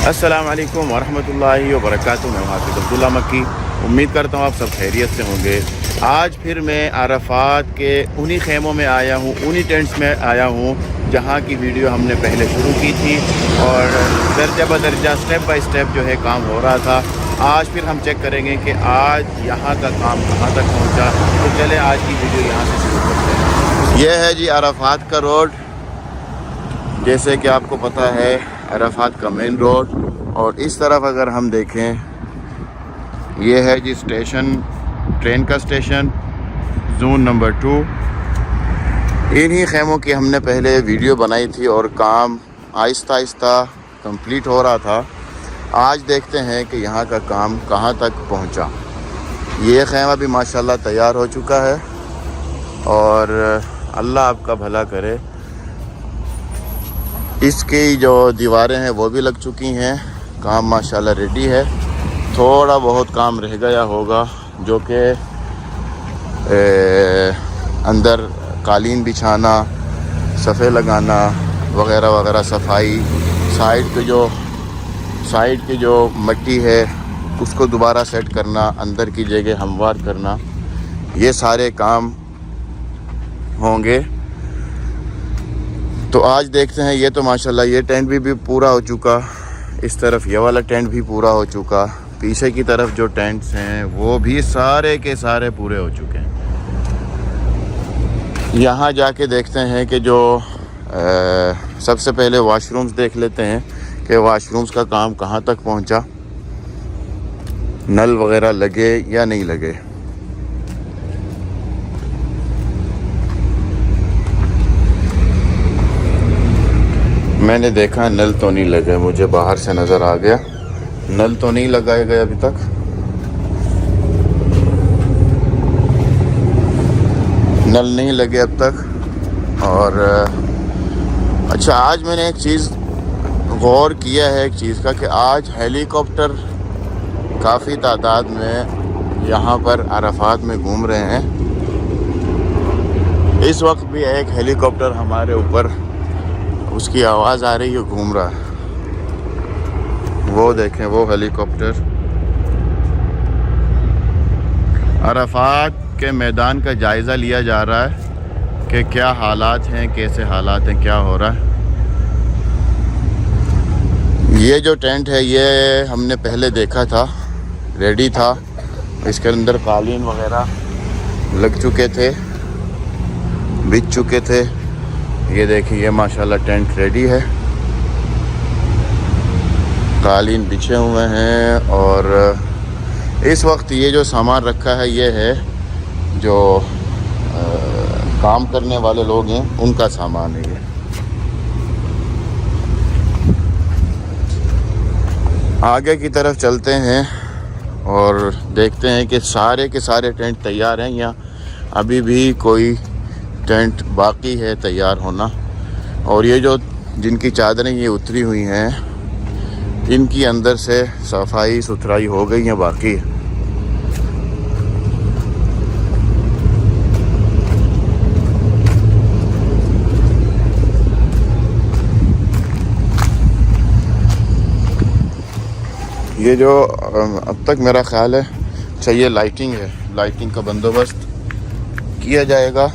अस्सलाम वालेकुम वरहमतुल्लाहि वबरकातुहू। मैं हाफिज़ अब्दुल्ला मक्की। उम्मीद करता हूँ आप सब खैरियत से होंगे। आज फिर मैं अरफात के उन्हीं खेमों में आया हूँ, उन्हीं टेंट्स में आया हूँ जहाँ की वीडियो हमने पहले शुरू की थी और दर्जा बदर्जा स्टेप बाय स्टेप जो है काम हो रहा था। आज फिर हम चेक करेंगे कि आज यहाँ का काम कहाँ तक पहुँचा। तो चले आज की वीडियो यहाँ से शुरू करते हैं। यह है जी अरफात का रोड। जैसे कि आपको पता है अरफात का मेन रोड, और इस तरफ अगर हम देखें ये है जी स्टेशन, ट्रेन का स्टेशन जोन नंबर 2। इन्हीं खेमों की हमने पहले वीडियो बनाई थी और काम आहिस्ता आहिस्ता कंप्लीट हो रहा था। आज देखते हैं कि यहाँ का काम कहाँ तक पहुँचा। ये खेमा भी माशाल्लाह तैयार हो चुका है और अल्लाह आपका भला करे। इसकी जो दीवारें हैं वो भी लग चुकी हैं, काम माशाल्लाह रेडी है। थोड़ा बहुत काम रह गया होगा जो कि अंदर कालीन बिछाना, सफ़े लगाना वगैरह वगैरह, सफाई, साइड की जो मिट्टी है उसको दोबारा सेट करना, अंदर की जगह हमवार करना, ये सारे काम होंगे। तो आज देखते हैं। ये तो माशाल्लाह ये टेंट भी पूरा हो चुका, इस तरफ ये वाला टेंट भी पूरा हो चुका, पीछे की तरफ जो टेंट्स हैं वो भी सारे के सारे पूरे हो चुके हैं। यहाँ जाके देखते हैं कि जो सबसे पहले वॉशरूम्स देख लेते हैं कि वॉशरूम्स का काम कहाँ तक पहुँचा, नल वगैरह लगे या नहीं लगे। मैंने देखा नल तो नहीं लगे, मुझे बाहर से नज़र आ गया नल तो नहीं लगाए गए अभी तक। नल नहीं लगे अब तक। और अच्छा, आज मैंने एक चीज़ गौर किया है एक चीज़ का कि आज हेलीकॉप्टर काफ़ी तादाद में यहाँ पर अरफात में घूम रहे हैं। इस वक्त भी एक हेलीकॉप्टर हमारे ऊपर, उसकी आवाज़ आ रही है, घूम रहा है। वो देखें, वो हेलीकॉप्टर। अरफात के मैदान का जायज़ा लिया जा रहा है कि क्या हालात हैं, कैसे हालात हैं, क्या हो रहा है। ये जो टेंट है ये हमने पहले देखा था, रेडी था। इसके अंदर कालीन वगैरह लग चुके थे, बिछ चुके थे। ये देखिए, ये माशाल्लाह टेंट रेडी है, कालीन बिछे हुए हैं। और इस वक्त ये जो सामान रखा है ये है जो काम करने वाले लोग हैं उनका सामान है ये। आगे की तरफ चलते हैं और देखते हैं कि सारे के सारे टेंट तैयार हैं या अभी भी कोई टेंट बाकी है तैयार होना। और ये जो जिनकी चादरें ये उतरी हुई हैं इनकी अंदर से सफाई सुथराई हो गई है बाकी। ये जो अब तक मेरा ख्याल है, अच्छा ये लाइटिंग है, लाइटिंग का बंदोबस्त किया जाएगा।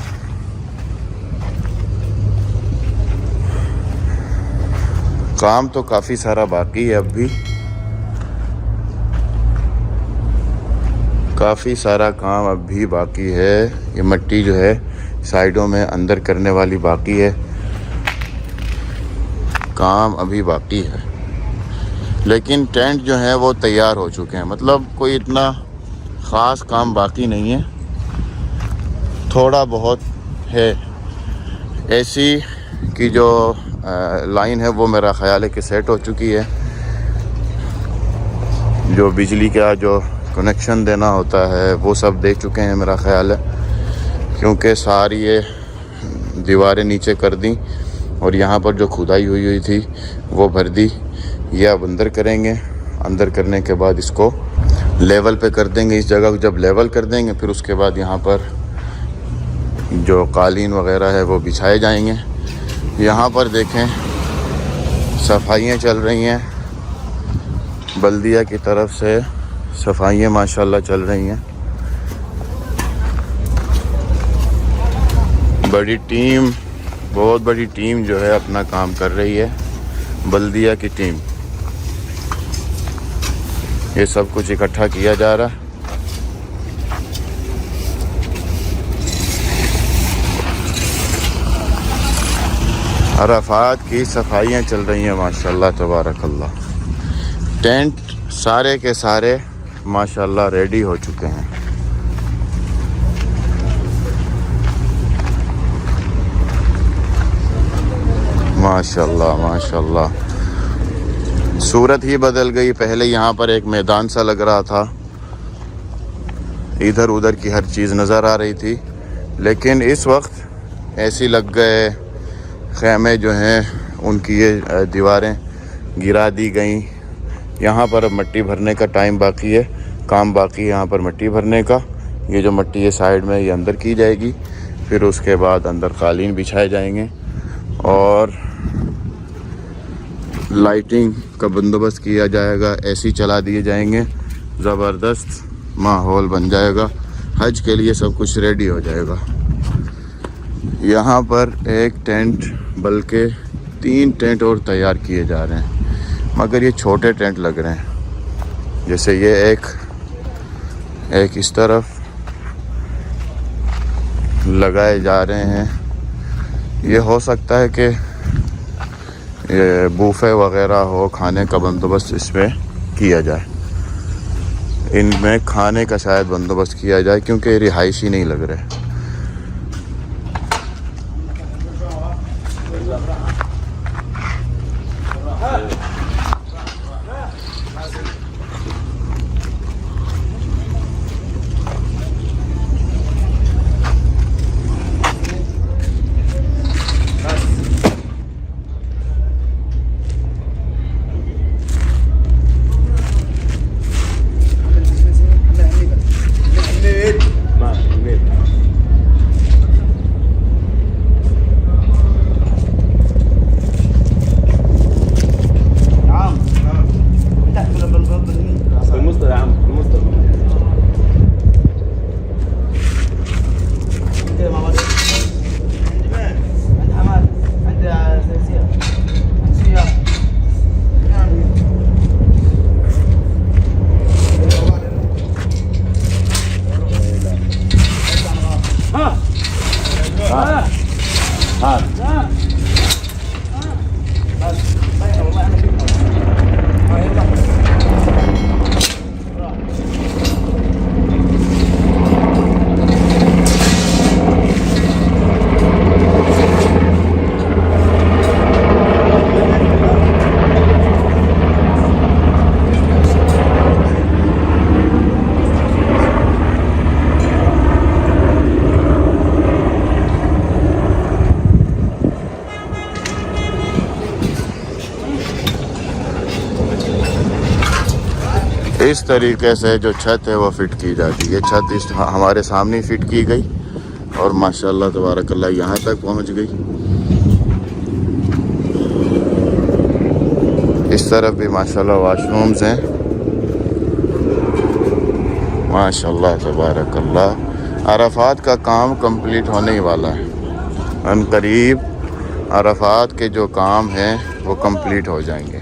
काम तो काफ़ी सारा बाकी है, अब भी काफ़ी सारा काम अब भी बाकी है। ये मिट्टी जो है साइडों में अंदर करने वाली बाकी है, काम अभी बाकी है। लेकिन टेंट जो है वो तैयार हो चुके हैं, मतलब कोई इतना ख़ास काम बाकी नहीं है, थोड़ा बहुत है। एसी की जो लाइन है वो मेरा ख्याल है कि सेट हो चुकी है। जो बिजली का जो कनेक्शन देना होता है वो सब दे चुके हैं मेरा ख्याल है, क्योंकि सारी ये दीवारें नीचे कर दी और यहाँ पर जो खुदाई हुई थी वो भर दी। ये अब अंदर करेंगे, अंदर करने के बाद इसको लेवल पे कर देंगे। इस जगह को जब लेवल कर देंगे फिर उसके बाद यहाँ पर जो कालीन वगैरह है वो बिछाए जाएंगे। यहाँ पर देखें सफाइयाँ चल रही हैं, बल्दिया की तरफ से सफाइयाँ माशाल्लाह चल रही हैं। बड़ी टीम, बहुत बड़ी टीम जो है अपना काम कर रही है। बल्दिया की टीम, ये सब कुछ इकट्ठा किया जा रहा है। अराफात की सफाइयाँ चल रही हैं माशाल्लाह तबारकल्लाह। टेंट सारे के सारे माशाल्लाह रेडी हो चुके हैं। माशाल्लाह माशाल्लाह, सूरत ही बदल गई। पहले यहाँ पर एक मैदान सा लग रहा था, इधर उधर की हर चीज़ नज़र आ रही थी, लेकिन इस वक्त ऐसी लग गए ख़ैमे जो हैं उनकी ये दीवारें गिरा दी गई। यहाँ पर अब मट्टी भरने का टाइम बाकी है, काम बाकी है यहाँ पर मट्टी भरने का। ये जो मट्टी है साइड में, ये अंदर की जाएगी, फिर उसके बाद अंदर कालीन बिछाए जाएंगे और लाइटिंग का बंदोबस्त किया जाएगा, एसी चला दिए जाएंगे, ज़बरदस्त माहौल बन जाएगा। हज के लिए सब कुछ रेडी हो जाएगा। यहाँ पर एक टेंट बल्कि 3 टेंट और तैयार किए जा रहे हैं, मगर ये छोटे टेंट लग रहे हैं। जैसे ये एक इस तरफ लगाए जा रहे हैं। ये हो सकता है कि ये बूफे वगैरह हो, खाने का बंदोबस्त इसमें किया जाए। इनमें खाने का शायद बंदोबस्त किया जाए, क्योंकि ये रिहायशी नहीं लग रहे। इस तरीके से जो छत है वो फिट की जाती है। छत इस हमारे सामने फिट की गई और माशाल्लाह तबारकल्लाह यहाँ तक पहुँच गई। इस तरफ भी माशाल्लाह वाशरूम्स हैं। माशाल्लाह तबारकल्लाह। अराफात का काम कंप्लीट होने ही वाला है। अनकरीब अराफात के जो काम हैं वो कंप्लीट हो जाएंगे।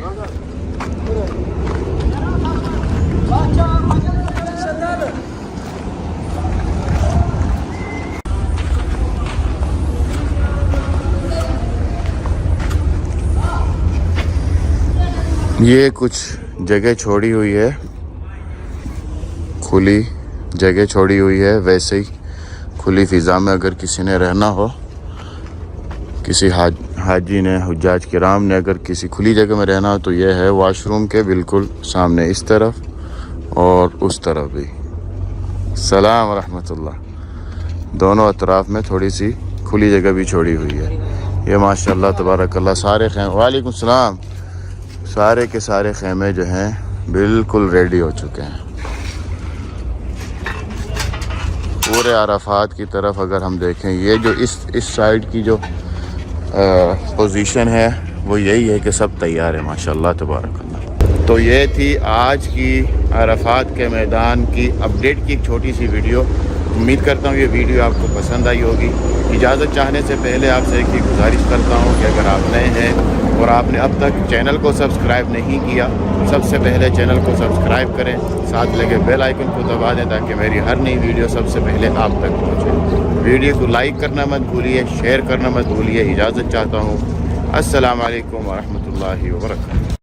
ये कुछ जगह छोड़ी हुई है, खुली जगह छोड़ी हुई है। वैसे ही खुली फ़िज़ा में अगर किसी ने रहना हो, किसी हाजी ने, हुज्जाज किराम ने अगर किसी खुली जगह में रहना हो, तो ये है वाशरूम के बिल्कुल सामने, इस तरफ और उस तरफ भी। सलाम रहमतुल्लाह। दोनों अतराफ़ में थोड़ी सी खुली जगह भी छोड़ी हुई है। ये माशाल्लाह तबारकल्लाह सारे खैमे, वालेकुम सलाम, सारे के सारे खैमे जो हैं बिल्कुल रेडी हो चुके हैं। पूरे अराफात की तरफ अगर हम देखें, ये जो इस साइड की जो पोजीशन है वो यही है कि सब तैयार है माशाल्लाह तबारकल्लाह। तो ये थी आज की अरफात के मैदान की अपडेट की एक छोटी सी वीडियो। उम्मीद करता हूँ ये वीडियो आपको पसंद आई होगी। इजाज़त चाहने से पहले आपसे एक ही गुजारिश करता हूँ कि अगर आप नए हैं और आपने अब तक चैनल को सब्सक्राइब नहीं किया, सबसे पहले चैनल को सब्सक्राइब करें, साथ लगे बेल आइकन को दबा दें ताकि मेरी हर नई वीडियो सबसे पहले आप तक पहुँचे। वीडियो को लाइक करना मत भूलिए, शेयर करना मत भूलिए। इजाज़त चाहता हूँ। अस्सलाम वालेकुम व रहमतुल्लाहि व बरकातहू।